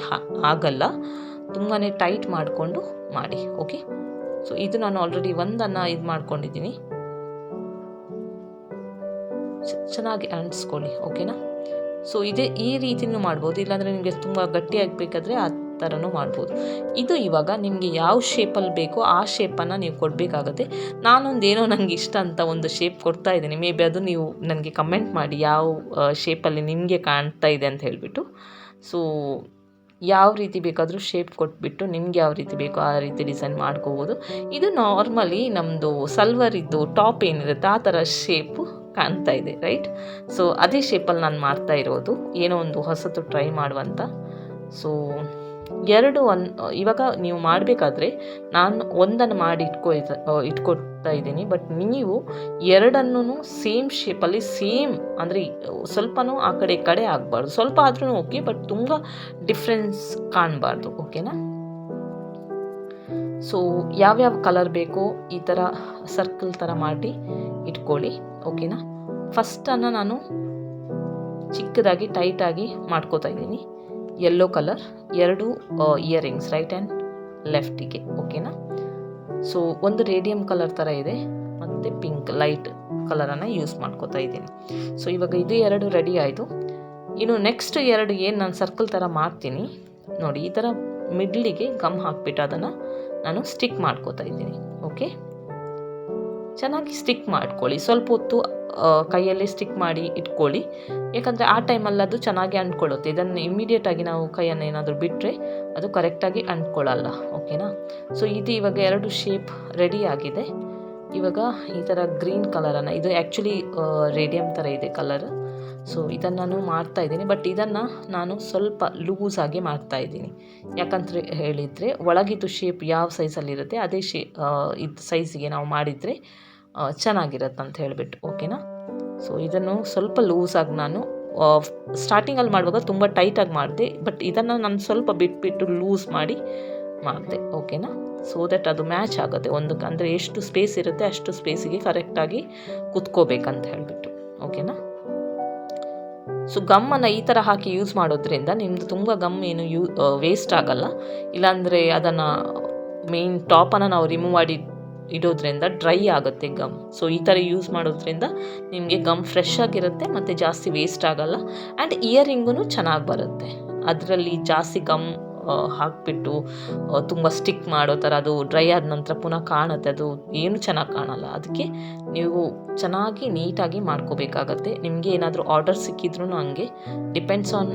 ಆಗಲ್ಲ. ತುಂಬಾ ಟೈಟ್ ಮಾಡಿಕೊಂಡು ಮಾಡಿ. ಓಕೆ. ಸೊ ಇದು ನಾನು ಆಲ್ರೆಡಿ ಒಂದನ್ನು ಇದು ಮಾಡ್ಕೊಂಡಿದ್ದೀನಿ. ಚೆನ್ನಾಗಿ ಅಂಟಿಸ್ಕೊಳ್ಳಿ. ಓಕೆನಾ. ಸೊ ಈ ರೀತಿಯೂ ಮಾಡ್ಬೋದು, ಇಲ್ಲಾಂದರೆ ನಿಮಗೆ ತುಂಬ ಗಟ್ಟಿಯಾಗಬೇಕಾದ್ರೆ ಆ ಥರನೂ ಮಾಡ್ಬೋದು. ಇದು ಇವಾಗ ನಿಮಗೆ ಯಾವ ಶೇಪಲ್ಲಿ ಬೇಕೋ ಆ ಶೇಪನ್ನು ನೀವು ಕೊಡಬೇಕಾಗತ್ತೆ. ನಾನೊಂದೇನೋ ನನಗೆ ಇಷ್ಟ ಅಂತ ಒಂದು ಶೇಪ್ ಕೊಡ್ತಾ ಇದ್ದೀನಿ. ಮೇ ಬಿ ಅದು ನೀವು ನನಗೆ ಕಮೆಂಟ್ ಮಾಡಿ ಯಾವ ಶೇಪಲ್ಲಿ ನಿಮಗೆ ಕಾಣ್ತಾ ಇದೆ ಅಂತ ಹೇಳಿಬಿಟ್ಟು. ಸೊ ಯಾವ ರೀತಿ ಬೇಕಾದರೂ ಶೇಪ್ ಕೊಟ್ಬಿಟ್ಟು ನಿಮ್ಗೆ ಯಾವ ರೀತಿ ಬೇಕೋ ಆ ರೀತಿ ಡಿಸೈನ್ ಮಾಡ್ಕೋಬೋದು. ಇದು ನಾರ್ಮಲಿ ನಮ್ಮದು ಸಲ್ವರಿದ್ದು ಟಾಪ್ ಏನಿರುತ್ತೆ ಆ ಥರ ಶೇಪು ಕಾಣ್ತಾ ಇದೆ, ರೈಟ್. ಸೊ ಅದೇ ಶೇಪಲ್ಲಿ ನಾನು ಮಾಡ್ತಾ ಇರೋದು, ಏನೋ ಒಂದು ಹೊಸತು ಟ್ರೈ ಮಾಡುವಂಥ. ಸೊ ಇವಾಗ ನೀವು ಮಾಡಬೇಕಾದ್ರೆ ನಾನು ಒಂದನ್ನು ಮಾಡಿ ಇಟ್ಕೊಳ್ತಾ ಇದ್ದೀನಿ. ಬಟ್ ನೀವು ಎರಡನ್ನೂ ಸೇಮ್ ಶೇಪಲ್ಲಿ ಅಂದರೆ ಸ್ವಲ್ಪನೂ ಆ ಕಡೆ ಈ ಕಡೆ ಆಗಬಾರ್ದು. ಸ್ವಲ್ಪ ಆದ್ರೂ ಓಕೆ, ಬಟ್ ತುಂಬ ಡಿಫ್ರೆನ್ಸ್ ಕಾಣಬಾರ್ದು. ಓಕೆನಾ. ಸೊ ಯಾವ್ಯಾವ ಕಲರ್ ಬೇಕೋ ಈ ಥರ ಸರ್ಕಲ್ ಥರ ಮಾಡಿ ಇಟ್ಕೊಳ್ಳಿ. ಓಕೆನಾ. ಫಸ್ಟನ್ನು ನಾನು ಚಿಕ್ಕದಾಗಿ ಟೈಟಾಗಿ ಮಾಡ್ಕೋತಾ ಇದ್ದೀನಿ. Yellow colour 2 earrings right and ಲೆಫ್ಟಿಗೆ. ಓಕೆನಾ. ಸೊ ಒಂದು ರೇಡಿಯಮ್ ಕಲರ್ ಥರ ಇದೆ ಮತ್ತು ಪಿಂಕ್ ಲೈಟ್ ಕಲರನ್ನು ಯೂಸ್ ಮಾಡ್ಕೋತಾ ಇದ್ದೀನಿ. ಸೊ ಇವಾಗ ಇದು 2 ರೆಡಿ ಆಯಿತು. ಇನ್ನು ನೆಕ್ಸ್ಟ್ 2 ಏನು ನಾನು ಸರ್ಕಲ್ ಥರ ಮಾಡ್ತೀನಿ ನೋಡಿ, ಈ ಥರ ಮಿಡ್ಲಿಗೆ ಗಮ್ ಹಾಕ್ಬಿಟ್ಟು ಅದನ್ನು ನಾನು ಸ್ಟಿಕ್ ಮಾಡ್ಕೋತಾ ಇದ್ದೀನಿ. ಓಕೆ. ಚೆನ್ನಾಗಿ ಸ್ಟಿಕ್ ಮಾಡ್ಕೊಳ್ಳಿ. ಸ್ವಲ್ಪ ಹೊತ್ತು ಕೈಯಲ್ಲಿ ಸ್ಟಿಕ್ ಮಾಡಿ ಇಟ್ಕೊಳ್ಳಿ, ಯಾಕಂದರೆ ಆ ಟೈಮಲ್ಲಿ ಅದು ಚೆನ್ನಾಗಿ ಅಂಟ್ಕೊಳ್ಳುತ್ತೆ. ಇದನ್ನು ಇಮಿಡಿಯೇಟಾಗಿ ನಾವು ಕೈಯನ್ನು ಏನಾದರೂ ಬಿಟ್ಟರೆ ಅದು ಕರೆಕ್ಟಾಗಿ ಅಂಟ್ಕೊಳ್ಳಲ್ಲ. ಓಕೆನಾ. ಸೊ ಇದು ಇವಾಗ 2 ಶೇಪ್ ರೆಡಿ ಆಗಿದೆ. ಇವಾಗ ಈ ಥರ ಗ್ರೀನ್ ಕಲರನ್ನು, ಇದು ಆ್ಯಕ್ಚುಲಿ ರೇಡಿಯಮ್ ಥರ ಇದೆ ಕಲರ್. ಸೊ ಇದನ್ನು ನಾನು ಮಾಡ್ತಾಯಿದ್ದೀನಿ. ಬಟ್ ಇದನ್ನು ನಾನು ಸ್ವಲ್ಪ ಲೂಸಾಗಿ ಮಾಡ್ತಾಯಿದ್ದೀನಿ. ಯಾಕಂತ ಹೇಳಿದರೆ ಒಳಗಿದ್ದು ಶೇಪ್ ಯಾವ ಸೈಜಲ್ಲಿರುತ್ತೆ ಅದೇ ಇದು ಸೈಜಿಗೆ ನಾವು ಮಾಡಿದರೆ ಚೆನ್ನಾಗಿರುತ್ತೆ ಅಂತ ಹೇಳಿಬಿಟ್ಟು. ಓಕೆನಾ. ಸೊ ಇದನ್ನು ಸ್ವಲ್ಪ ಲೂಸಾಗಿ ನಾನು ಸ್ಟಾರ್ಟಿಂಗಲ್ಲಿ ಮಾಡುವಾಗ ತುಂಬ ಟೈಟಾಗಿ ಮಾಡಿದೆ. ಬಟ್ ಇದನ್ನು ನಾನು ಸ್ವಲ್ಪ ಬಿಟ್ಬಿಟ್ಟು ಲೂಸ್ ಮಾಡಿದೆ. ಓಕೆನಾ. ಸೊ ದಟ್ ಅದು ಮ್ಯಾಚ್ ಆಗುತ್ತೆ ಒಂದಕ್ಕೆ, ಅಂದರೆ ಎಷ್ಟು ಸ್ಪೇಸ್ ಇರುತ್ತೆ ಅಷ್ಟು ಸ್ಪೇಸಿಗೆ ಕರೆಕ್ಟಾಗಿ ಕುತ್ಕೋಬೇಕಂತ ಹೇಳಿಬಿಟ್ಟು. ಓಕೆನಾ. ಸೊ ಗಮ್ಮನ್ನು ಈ ಥರ ಹಾಕಿ ಯೂಸ್ ಮಾಡೋದ್ರಿಂದ ನಿಮ್ಮದು ತುಂಬ ಗಮ್ ಏನು ವೇಸ್ಟ್ ಆಗಲ್ಲ. ಇಲ್ಲಾಂದರೆ ಅದನ್ನು ಮೇನ್ ಟಾಪನ್ನು ನಾವು ರಿಮೂವ್ ಮಾಡಿ ಇಡೋದ್ರಿಂದ ಡ್ರೈ ಆಗುತ್ತೆ ಗಮ್. ಸೊ ಈ ಥರ ಯೂಸ್ ಮಾಡೋದ್ರಿಂದ ನಿಮಗೆ ಗಮ್ ಫ್ರೆಶ್ ಆಗಿರುತ್ತೆ ಮತ್ತು ಜಾಸ್ತಿ ವೇಸ್ಟ್ ಆಗಲ್ಲ. ಆ್ಯಂಡ್ ಇಯರಿಂಗೂ ಚೆನ್ನಾಗಿ ಬರುತ್ತೆ. ಅದರಲ್ಲಿ ಜಾಸ್ತಿ ಗಮ್ ಹಾಕಿಬಿಟ್ಟು ತುಂಬ ಸ್ಟಿಕ್ ಮಾಡೋ ಥರ ಅದು ಡ್ರೈ ಆದ ನಂತರ ಪುನಃ ಕಾಣುತ್ತೆ, ಅದು ಏನು ಚೆನ್ನಾಗಿ ಕಾಣಲ್ಲ. ಅದಕ್ಕೆ ನೀವು ಚೆನ್ನಾಗಿ ನೀಟಾಗಿ ಮಾಡ್ಕೋಬೇಕಾಗತ್ತೆ. ನಿಮಗೆ ಏನಾದರೂ ಆರ್ಡರ್ ಸಿಕ್ಕಿದ್ರೂ ಹಂಗೆ ಡಿಪೆಂಡ್ಸ್ ಆನ್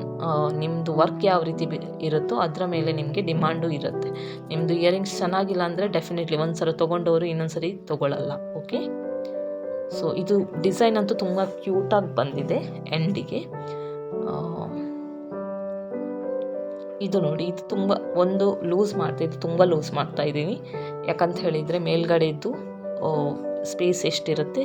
ನಿಮ್ಮದು ವರ್ಕ್ ಯಾವ ರೀತಿ ಇರುತ್ತೋ ಅದರ ಮೇಲೆ ನಿಮಗೆ ಡಿಮಾಂಡು ಇರುತ್ತೆ. ನಿಮ್ಮದು ಇಯರಿಂಗ್ಸ್ ಚೆನ್ನಾಗಿಲ್ಲ ಅಂದರೆ ಡೆಫಿನೆಟ್ಲಿ ಒಂದು ಸಲ ತೊಗೊಂಡವರು ಇನ್ನೊಂದು ಸರಿ ತೊಗೊಳ್ಳಲ್ಲ. ಓಕೆ. ಸೊ ಇದು ಡಿಸೈನ್ ಅಂತೂ ತುಂಬ ಕ್ಯೂಟಾಗಿ ಬಂದಿದೆ ಎಂಡಿಗೆ. ಇದು ನೋಡಿ, ಇದು ತುಂಬ ಒಂದು ಲೂಸ್ ಇದು ತುಂಬ ಲೂಸ್ ಮಾಡ್ತಾ ಇದ್ದೀನಿ. ಯಾಕಂತ ಹೇಳಿದರೆ ಮೇಲ್ಗಡೆದ್ದು ಸ್ಪೇಸ್ ಎಷ್ಟಿರುತ್ತೆ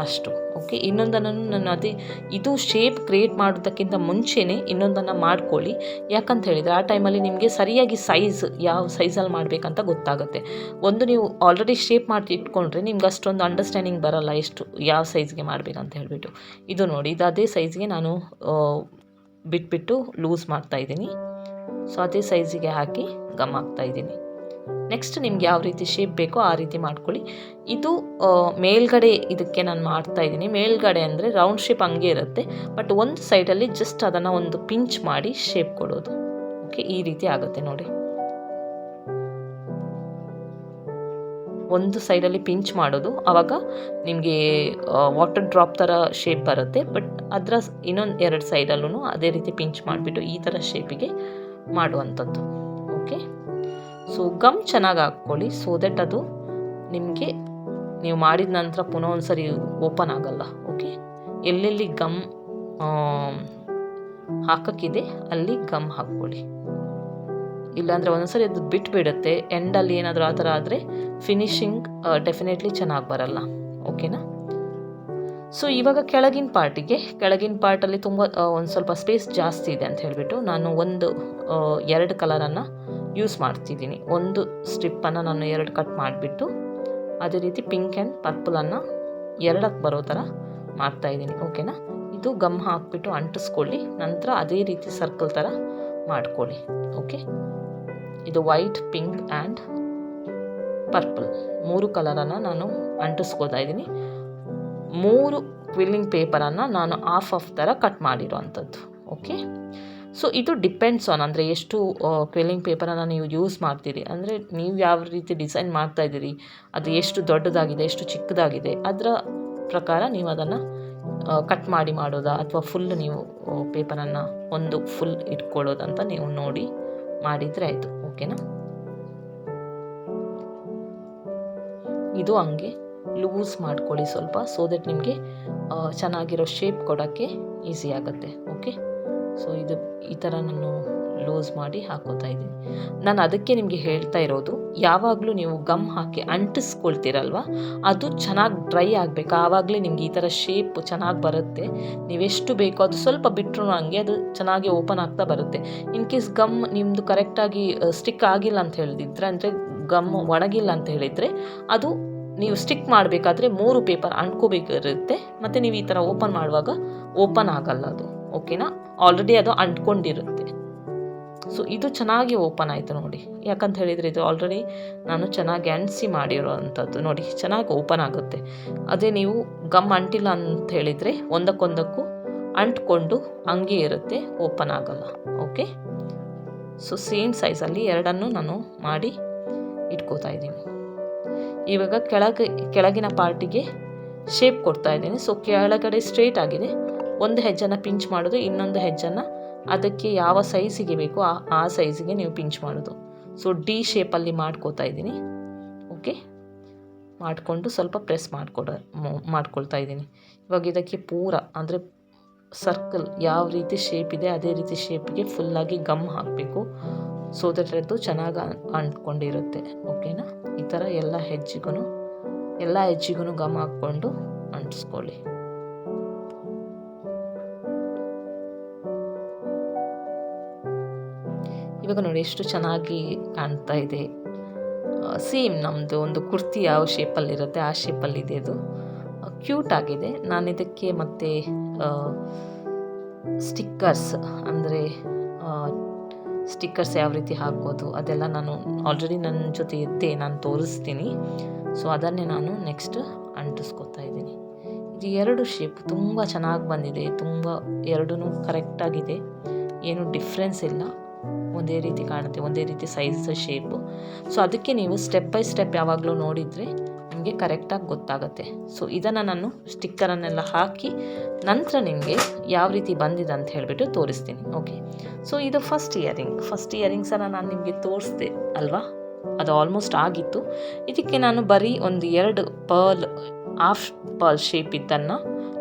ಅಷ್ಟು. ಓಕೆ. ಇನ್ನೊಂದನ್ನು ನಾನು ಇದು ಶೇಪ್ ಕ್ರಿಯೇಟ್ ಮಾಡೋದಕ್ಕಿಂತ ಮುಂಚೆನೇ ಇನ್ನೊಂದನ್ನು ಮಾಡ್ಕೊಳ್ಳಿ. ಯಾಕಂತ ಹೇಳಿದರೆ ಆ ಟೈಮಲ್ಲಿ ನಿಮಗೆ ಸರಿಯಾಗಿ ಯಾವ ಸೈಜಲ್ಲಿ ಮಾಡಬೇಕಂತ ಗೊತ್ತಾಗುತ್ತೆ. ಒಂದು ನೀವು ಆಲ್ರೆಡಿ ಶೇಪ್ ಮಾಡಿ ಇಟ್ಕೊಂಡ್ರೆ ನಿಮ್ಗೆ ಅಷ್ಟೊಂದು ಅಂಡರ್ಸ್ಟ್ಯಾಂಡಿಂಗ್ ಬರೋಲ್ಲ ಎಷ್ಟು ಯಾವ ಸೈಜ್ಗೆ ಮಾಡಬೇಕಂತ ಹೇಳಿಬಿಟ್ಟು. ಇದು ನೋಡಿ, ಇದು ಅದೇ ಸೈಜ್ಗೆ ನಾನು ಬಿಟ್ಬಿಟ್ಟು ಲೂಸ್ ಮಾಡ್ತಾಯಿದ್ದೀನಿ. ಸೊ ಅದೇ ಸೈಜಿಗೆ ಹಾಕಿ ಗಮ್ ಹಾಕ್ತಾಯಿದ್ದೀನಿ. ನೆಕ್ಸ್ಟ್ ನಿಮ್ಗೆ ಯಾವ ರೀತಿ ಶೇಪ್ ಬೇಕೋ ಆ ರೀತಿ ಮಾಡ್ಕೊಳ್ಳಿ. ಇದು ಮೇಲ್ಗಡೆ ಇದಕ್ಕೆ ನಾನು ಮಾಡ್ತಾಯಿದ್ದೀನಿ. ಮೇಲ್ಗಡೆ ಅಂದರೆ ರೌಂಡ್ ಶೇಪ್ ಹಂಗೆ ಇರುತ್ತೆ, ಬಟ್ ಒಂದು ಸೈಡಲ್ಲಿ ಜಸ್ಟ್ ಅದನ್ನು ಒಂದು ಪಿಂಚ್ ಮಾಡಿ ಶೇಪ್ ಕೊಡೋದು. ಓಕೆ. ಈ ರೀತಿ ಆಗುತ್ತೆ ನೋಡಿ. ಒಂದು ಸೈಡಲ್ಲಿ ಪಿಂಚ್ ಮಾಡೋದು, ಆವಾಗ ನಿಮಗೆ ವಾಟರ್ ಡ್ರಾಪ್ ಥರ ಶೇಪ್ ಬರುತ್ತೆ. ಬಟ್ ಅದರ ಇನ್ನೊಂದು 2 ಸೈಡಲ್ಲೂ ಅದೇ ರೀತಿ ಪಿಂಚ್ ಮಾಡಿಬಿಟ್ಟು ಈ ಥರ ಶೇಪಿಗೆ ಮಾಡುವಂಥದ್ದು. ಓಕೆ, ಸೊ ಗಮ್ ಚೆನ್ನಾಗಿ ಹಾಕ್ಕೊಳ್ಳಿ, ಸೊ ದಟ್ ಅದು ನಿಮಗೆ ನೀವು ಮಾಡಿದ ನಂತರ ಪುನಃ ಒಂದು ಸರಿ ಓಪನ್ ಆಗಲ್ಲ. ಓಕೆ, ಎಲ್ಲೆಲ್ಲಿ ಗಮ್ ಹಾಕೋಕ್ಕಿದೆ ಅಲ್ಲಿ ಗಮ್ ಹಾಕ್ಕೊಳ್ಳಿ, ಇಲ್ಲಾಂದರೆ ಒಂದೊಂದ್ಸರಿ ಅದು ಬಿಟ್ಟುಬಿಡುತ್ತೆ. ಎಂಡಲ್ಲಿ ಏನಾದರೂ ಆ ಥರ ಆದರೆ ಫಿನಿಶಿಂಗ್ ಡೆಫಿನೆಟ್ಲಿ ಚೆನ್ನಾಗಿ ಬರಲ್ಲ. ಓಕೆನಾ? ಸೊ ಇವಾಗ ಕೆಳಗಿನ ಪಾರ್ಟಲ್ಲಿ ತುಂಬ ಒಂದು ಸ್ವಲ್ಪ ಸ್ಪೇಸ್ ಜಾಸ್ತಿ ಇದೆ ಅಂತ ಹೇಳಿಬಿಟ್ಟು ನಾನು 2 ಕಲರನ್ನು ಯೂಸ್ ಮಾಡ್ತಿದ್ದೀನಿ. ಒಂದು ಸ್ಟ್ರಿಪ್ಪನ್ನು ನಾನು 2 ಕಟ್ ಮಾಡಿಬಿಟ್ಟು ಅದೇ ರೀತಿ ಪಿಂಕ್ ಆ್ಯಂಡ್ ಪರ್ಪಲನ್ನು 2ಕ್ಕೆ ಬರೋ ಥರ ಮಾಡ್ತಾಯಿದ್ದೀನಿ. ಓಕೆನಾ? ಇದು ಗಮ್ ಹಾಕ್ಬಿಟ್ಟು ಅಂಟಿಸ್ಕೊಳ್ಳಿ, ನಂತರ ಅದೇ ರೀತಿ ಸರ್ಕಲ್ ಥರ ಮಾಡ್ಕೊಳ್ಳಿ. ಓಕೆ, ಇದು ವೈಟ್, ಪಿಂಕ್ ಆ್ಯಂಡ್ ಪರ್ಪಲ್ 3 ಕಲರನ್ನು ನಾನು ಅಂಟಿಸ್ಕೋತಾ ಇದ್ದೀನಿ. 3 ಕ್ವಿಲ್ಲಿಂಗ್ ಪೇಪರನ್ನು ನಾನು ಹಾಫ್ ಥರ ಕಟ್ ಮಾಡಿರೋವಂಥದ್ದು. ಓಕೆ, ಸೊ ಇದು ಡಿಪೆಂಡ್ಸ್ ಆನ್, ಅಂದರೆ ಎಷ್ಟು ಕ್ವಿಲ್ಲಿಂಗ್ ಪೇಪರನ್ನು ನೀವು ಯೂಸ್ ಮಾಡ್ತೀರಿ, ಅಂದರೆ ನೀವು ಯಾವ ರೀತಿ ಡಿಸೈನ್ ಮಾಡ್ತಾಯಿದ್ದೀರಿ, ಅದು ಎಷ್ಟು ದೊಡ್ಡದಾಗಿದೆ ಎಷ್ಟು ಚಿಕ್ಕದಾಗಿದೆ ಅದರ ಪ್ರಕಾರ ನೀವು ಅದನ್ನು ಕಟ್ ಮಾಡಿ ಮಾಡೋದಾ ಅಥವಾ ಫುಲ್ ನೀವು ಪೇಪರನ್ನು ಒಂದು ಫುಲ್ ಇಟ್ಕೊಳ್ಳೋದಂತ ನೀವು ನೋಡಿ ಮಾಡಿದರೆ ಆಯಿತು. ಓಕೆನಾ? ಇದು ಹಂಗೆ ಲೂಸ್ ಮಾಡ್ಕೊಳ್ಳಿ ಸ್ವಲ್ಪ, ಸೊ ದಟ್ ನಿಮಗೆ ಚೆನ್ನಾಗಿರೋ ಶೇಪ್ ಕೊಡೋಕ್ಕೆ ಈಸಿ ಆಗುತ್ತೆ. ಓಕೆ, ಸೊ ಇದು ಈ ಥರ ನಾನು ಲೂಸ್ ಮಾಡಿ ಹಾಕೋತಾ ಇದ್ದೀನಿ. ನಾನು ಅದಕ್ಕೆ ನಿಮಗೆ ಹೇಳ್ತಾ ಇರೋದು, ಯಾವಾಗಲೂ ನೀವು ಗಮ್ ಹಾಕಿ ಅಂಟಿಸ್ಕೊಳ್ತೀರಲ್ವ, ಅದು ಚೆನ್ನಾಗಿ ಡ್ರೈ ಆಗಬೇಕು, ಆವಾಗಲೇ ನಿಮ್ಗೆ ಈ ಥರ ಶೇಪ್ ಚೆನ್ನಾಗಿ ಬರುತ್ತೆ. ನೀವೆಷ್ಟು ಬೇಕೋ ಅದು ಸ್ವಲ್ಪ ಬಿಟ್ಟರು ಹಂಗೆ ಅದು ಚೆನ್ನಾಗಿ ಓಪನ್ ಆಗ್ತಾ ಬರುತ್ತೆ. ಇನ್ ಕೇಸ್ ಗಮ್ ನಿಮ್ಮದು ಕರೆಕ್ಟಾಗಿ ಸ್ಟಿಕ್ ಆಗಿಲ್ಲ ಅಂತ ಹೇಳಿದ್ರೆ, ಅಂದರೆ ಗಮ್ ಒಣಗಿಲ್ಲ ಅಂತ ಹೇಳಿದರೆ, ಅದು ನೀವು ಸ್ಟಿಕ್ ಮಾಡಬೇಕಾದ್ರೆ 3 ಪೇಪರ್ ಅಂಟ್ಕೋಬೇಕಿರುತ್ತೆ, ಮತ್ತು ನೀವು ಈ ಥರ ಓಪನ್ ಮಾಡುವಾಗ ಓಪನ್ ಆಗಲ್ಲ ಅದು. ಓಕೆನಾ? ಆಲ್ರೆಡಿ ಅದು ಅಂಟ್ಕೊಂಡಿರುತ್ತೆ. ಸೊ ಇದು ಚೆನ್ನಾಗಿ ಓಪನ್ ಆಯಿತು ನೋಡಿ, ಯಾಕಂತ ಹೇಳಿದರೆ ಇದು ಆಲ್ರೆಡಿ ನಾನು ಚೆನ್ನಾಗಿ ಅಂಟಿಸಿ ಮಾಡಿರೋ ಅಂಥದ್ದು. ನೋಡಿ ಚೆನ್ನಾಗಿ ಓಪನ್ ಆಗುತ್ತೆ. ಅದೇ ನೀವು ಗಮ್ ಅಂಟಿಲ್ಲ ಅಂತ ಹೇಳಿದರೆ ಒಂದಕ್ಕೊಂದಕ್ಕೂ ಅಂಟ್ಕೊಂಡು ಹಂಗೆ ಇರುತ್ತೆ, ಓಪನ್ ಆಗಲ್ಲ. ಓಕೆ, ಸೊ ಸೇಮ್ ಸೈಜಲ್ಲಿ 2 ನಾನು ಮಾಡಿ ಇಟ್ಕೋತಾ ಇದ್ದೀನಿ. ಇವಾಗ ಕೆಳಗಿನ ಪಾರ್ಟಿಗೆ ಶೇಪ್ ಕೊಡ್ತಾ ಇದ್ದೀನಿ. ಸೊ ಕೆಳಗಡೆ ಸ್ಟ್ರೇಟ್ ಆಗಿದೆ, ಒಂದು ಹೆಜ್ಜನ್ನು ಪಿಂಚ್ ಮಾಡೋದು, ಇನ್ನೊಂದು ಹೆಜ್ಜನ್ನು ಅದಕ್ಕೆ ಯಾವ ಸೈಜಿಗೆ ಬೇಕೋ ಆ ಸೈಜಿಗೆ ನೀವು ಪಿಂಚ್ ಮಾಡೋದು. ಸೊ ಡಿ ಶೇಪಲ್ಲಿ ಮಾಡ್ಕೋತಾ ಇದ್ದೀನಿ. ಓಕೆ, ಮಾಡಿಕೊಂಡು ಸ್ವಲ್ಪ ಪ್ರೆಸ್ ಮಾಡ್ಕೊಳ್ತಾ ಇದ್ದೀನಿ. ಇವಾಗ ಇದಕ್ಕೆ ಪೂರ ಅಂದರೆ ಸರ್ಕಲ್ ಯಾವ ರೀತಿ ಶೇಪ್ ಇದೆ ಅದೇ ರೀತಿ ಶೇಪಿಗೆ ಫುಲ್ಲಾಗಿ ಗಮ್ ಹಾಕಬೇಕು, ಸೊ ದಟ್ ಅದು ಚೆನ್ನಾಗಿ ಅಂಟ್ಕೊಂಡಿರುತ್ತೆ. ಓಕೆನಾ? ಈ ಥರ ಎಲ್ಲ ಹೆಜ್ಜೆಗೂ ಗಮ್ ಹಾಕ್ಕೊಂಡು ಅಂಟಿಸ್ಕೊಳ್ಳಿ. ಇವಾಗ ನೋಡಿ ಎಷ್ಟು ಚೆನ್ನಾಗಿ ಕಾಣ್ತಾ ಇದೆ. ಸೇಮ್ ನಮ್ಮದು ಒಂದು ಕುರ್ತಿ ಯಾವ ಶೇಪಲ್ಲಿರುತ್ತೆ ಆ ಶೇಪಲ್ಲಿದೆ. ಇದು ಕ್ಯೂಟ್ ಆಗಿದೆ. ನಾನು ಇದಕ್ಕೆ ಮತ್ತು ಸ್ಟಿಕ್ಕರ್ಸ್, ಅಂದರೆ ಸ್ಟಿಕ್ಕರ್ಸ್ ಯಾವ ರೀತಿ ಹಾಕೋದು ಅದೆಲ್ಲ ನಾನು ಆಲ್ರೆಡಿ ನನ್ನ ಜೊತೆ ಇದ್ದೆ, ನಾನು ತೋರಿಸ್ತೀನಿ. ಸೊ ಅದನ್ನೇ ನಾನು ನೆಕ್ಸ್ಟ್ ಅಂಟಿಸ್ಕೊತಾ ಇದ್ದೀನಿ. ಇದು 2 ಶೇಪ್ ತುಂಬ ಚೆನ್ನಾಗಿ ಬಂದಿದೆ, ತುಂಬ 2 ಕರೆಕ್ಟಾಗಿದೆ, ಏನು ಡಿಫ್ರೆನ್ಸ್ ಇಲ್ಲ, ಒಂದೇ ರೀತಿ ಕಾಣುತ್ತೆ, ಒಂದೇ ರೀತಿ ಸೈಜ್ ಶೇಪು. ಸೊ ಅದಕ್ಕೆ ನೀವು ಸ್ಟೆಪ್ ಬೈ ಸ್ಟೆಪ್ ಯಾವಾಗಲೂ ನೋಡಿದರೆ ನಿಮಗೆ ಕರೆಕ್ಟಾಗಿ ಗೊತ್ತಾಗುತ್ತೆ. ಸೊ ಇದನ್ನು ನಾನು ಸ್ಟಿಕ್ಕರನ್ನೆಲ್ಲ ಹಾಕಿ ನಂತರ ನಿಮಗೆ ಯಾವ ರೀತಿ ಬಂದಿದೆ ಅಂತ ಹೇಳಿಬಿಟ್ಟು ತೋರಿಸ್ತೀನಿ. ಓಕೆ, ಸೊ ಇದು ಫಸ್ಟ್ ಇಯರಿಂಗ್ಸನ್ನು ನಾನು ನಿಮಗೆ ತೋರಿಸ್ದೆ ಅಲ್ವಾ, ಅದು ಆಲ್ಮೋಸ್ಟ್ ಆಗಿತ್ತು. ಇದಕ್ಕೆ ನಾನು ಬರೀ ಒಂದು 2 ಹಾಫ್ ಪರ್ಲ್ ಶೇಪ್ ಇದ್ದನ್ನು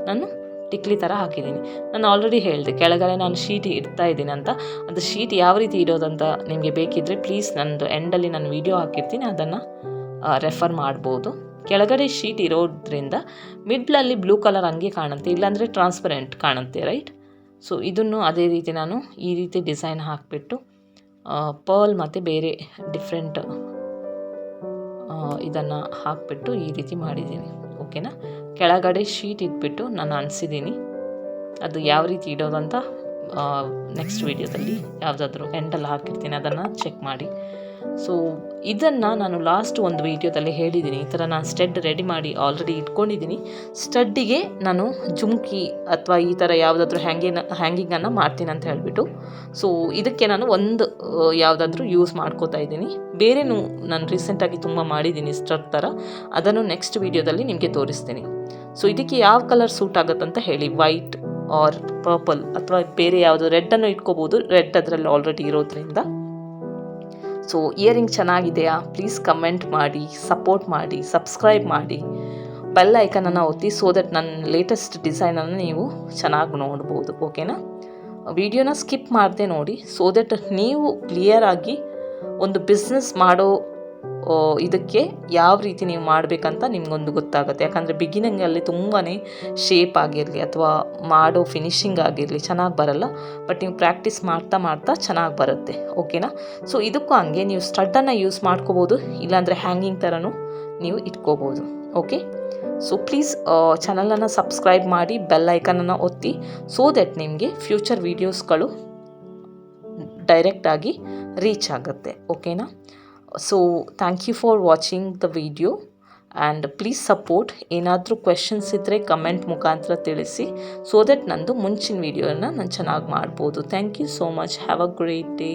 ನಾನು ಟಿಕ್ಲಿ ಥರ ಹಾಕಿದ್ದೀನಿ. ನಾನು ಆಲ್ರೆಡಿ ಹೇಳಿದೆ ಕೆಳಗಡೆ ನಾನು ಶೀಟ್ ಇಡ್ತಾ ಇದ್ದೀನಿ ಅಂತ. ಅದು ಶೀಟ್ ಯಾವ ರೀತಿ ಇಡೋದಂತ ನಿಮಗೆ ಬೇಕಿದ್ದರೆ ಪ್ಲೀಸ್ ನನ್ನದು ಎಂಡಲ್ಲಿ ನಾನು ವಿಡಿಯೋ ಹಾಕಿರ್ತೀನಿ, ಅದನ್ನು ರೆಫರ್ ಮಾಡ್ಬೋದು. ಕೆಳಗಡೆ ಶೀಟ್ ಇರೋದ್ರಿಂದ ಮಿಡ್ಲಲ್ಲಿ ಬ್ಲೂ ಕಲರ್ ಹಂಗೆ ಕಾಣುತ್ತೆ, ಇಲ್ಲಾಂದರೆ ಟ್ರಾನ್ಸ್ಪರೆಂಟ್ ಕಾಣುತ್ತೆ, ರೈಟ್? ಸೊ ಇದನ್ನು ಅದೇ ರೀತಿ ನಾನು ಈ ರೀತಿ ಡಿಸೈನ್ ಹಾಕಿಬಿಟ್ಟು ಪರ್ಲ್ ಮತ್ತು ಬೇರೆ ಡಿಫ್ರೆಂಟ್ ಇದನ್ನು ಹಾಕಿಬಿಟ್ಟು ಈ ರೀತಿ ಮಾಡಿದ್ದೀನಿ. ಓಕೆನಾ? ಕೆಳಗಡೆ ಶೀಟ್ ಇಟ್ಬಿಟ್ಟು ನಾನು ಅಂಟಿಸಿದ್ದೀನಿ. ಅದು ಯಾವ ರೀತಿ ಇಡೋದಂತ ನೆಕ್ಸ್ಟ್ ವೀಡಿಯೋದಲ್ಲಿ ಯಾವುದಾದ್ರೂ ಎಂಡಲ್ಲಿ ಹಾಕಿರ್ತೀನಿ, ಅದನ್ನು ಚೆಕ್ ಮಾಡಿ. ಸೊ ಇದನ್ನು ನಾನು ಲಾಸ್ಟ್ ಒಂದು ವೀಡಿಯೋದಲ್ಲಿ ಹೇಳಿದ್ದೀನಿ, ಈ ಥರ ನಾನು ಸ್ಟಡ್ ರೆಡಿ ಮಾಡಿ ಆಲ್ರೆಡಿ ಇಟ್ಕೊಂಡಿದ್ದೀನಿ. ಸ್ಟಡ್ಡಿಗೆ ನಾನು ಜುಮ್ಕಿ ಅಥವಾ ಈ ಥರ ಯಾವುದಾದ್ರೂ ಹ್ಯಾಂಗಿಂಗನ್ನು ಮಾಡ್ತೀನಿ ಅಂತ ಹೇಳಿಬಿಟ್ಟು. ಸೊ ಇದಕ್ಕೆ ನಾನು ಒಂದು ಯಾವುದಾದ್ರೂ ಯೂಸ್ ಮಾಡ್ಕೋತಾ ಇದ್ದೀನಿ. ಬೇರೆನೂ ನಾನು ರೀಸೆಂಟಾಗಿ ತುಂಬ ಮಾಡಿದ್ದೀನಿ ಸ್ಟಡ್ ಥರ, ಅದನ್ನು ನೆಕ್ಸ್ಟ್ ವೀಡಿಯೋದಲ್ಲಿ ನಿಮಗೆ ತೋರಿಸ್ತೀನಿ. ಸೊ ಇದಕ್ಕೆ ಯಾವ ಕಲರ್ ಸೂಟ್ ಆಗುತ್ತಂತ ಹೇಳಿ, ವೈಟ್ ಆರ್ ಪರ್ಪಲ್ ಅಥವಾ ಬೇರೆ ಯಾವುದು, ರೆಡ್ಡನ್ನು ಇಟ್ಕೋಬೋದು, ರೆಡ್ ಅದರಲ್ಲಿ ಆಲ್ರೆಡಿ ಇರೋದ್ರಿಂದ. ಸೊ ಇಯರಿಂಗ್ ಚೆನ್ನಾಗಿದೆಯಾ? ಪ್ಲೀಸ್ ಕಮೆಂಟ್ ಮಾಡಿ, ಸಪೋರ್ಟ್ ಮಾಡಿ, ಸಬ್ಸ್ಕ್ರೈಬ್ ಮಾಡಿ, ಬೆಲ್ ಐಕನನ್ನು ಒತ್ತಿ, ಸೋ ದಟ್ ನನ್ನ ಲೇಟೆಸ್ಟ್ ಡಿಸೈನನ್ನು ನೀವು ಚೆನ್ನಾಗಿ ನೋಡ್ಬೋದು. ಓಕೆನಾ? ವಿಡಿಯೋನ ಸ್ಕಿಪ್ ಮಾಡದೆ ನೋಡಿ, ಸೋ ದಟ್ ನೀವು ಕ್ಲಿಯರಾಗಿ ಒಂದು ಬಿಸ್ನೆಸ್ ಮಾಡೋ ಇದಕ್ಕೆ ಯಾವ ರೀತಿ ನೀವು ಮಾಡಬೇಕಂತ ನಿಮಗೊಂದು ಗೊತ್ತಾಗುತ್ತೆ. ಯಾಕಂದರೆ ಬಿಗಿನಿಂಗಲ್ಲಿ ತುಂಬಾ ಶೇಪ್ ಆಗಿರಲಿ ಅಥವಾ ಮಾಡೋ ಫಿನಿಶಿಂಗ್ ಆಗಿರಲಿ ಚೆನ್ನಾಗಿ ಬರಲ್ಲ, ಬಟ್ ನೀವು ಪ್ರಾಕ್ಟೀಸ್ ಮಾಡ್ತಾ ಮಾಡ್ತಾ ಚೆನ್ನಾಗಿ ಬರುತ್ತೆ. ಓಕೆನಾ? ಸೊ ಇದಕ್ಕೂ ಹಂಗೆ ನೀವು ಸ್ಟಡ್ಡನ್ನು ಯೂಸ್ ಮಾಡ್ಕೋಬೋದು, ಇಲ್ಲಾಂದರೆ ಹ್ಯಾಂಗಿಂಗ್ ಥರನೂ ನೀವು ಇಟ್ಕೋಬೋದು. ಓಕೆ, ಸೊ ಪ್ಲೀಸ್ ಚಾನಲನ್ನು ಸಬ್ಸ್ಕ್ರೈಬ್ ಮಾಡಿ, ಬೆಲ್ ಐಕನನ್ನು ಒತ್ತಿ, ಸೋ ದಟ್ ನಿಮಗೆ ಫ್ಯೂಚರ್ ವೀಡಿಯೋಸ್ಗಳು ಡೈರೆಕ್ಟಾಗಿ ರೀಚ್ ಆಗುತ್ತೆ. ಓಕೆನಾ? So thank you for watching the video and please support. ಏನಾದರೂ ಕ್ವೆಶನ್ಸ್ ಇದ್ದರೆ ಕಮೆಂಟ್ ಮುಖಾಂತರ ತಿಳಿಸಿ, ಸೋ ದಟ್ ನಂದು ಮುಂಚಿನ ವೀಡಿಯೋನ ನಾನು ಚೆನ್ನಾಗಿ ಮಾಡ್ಬೋದು. Thank you so much. Have a great day.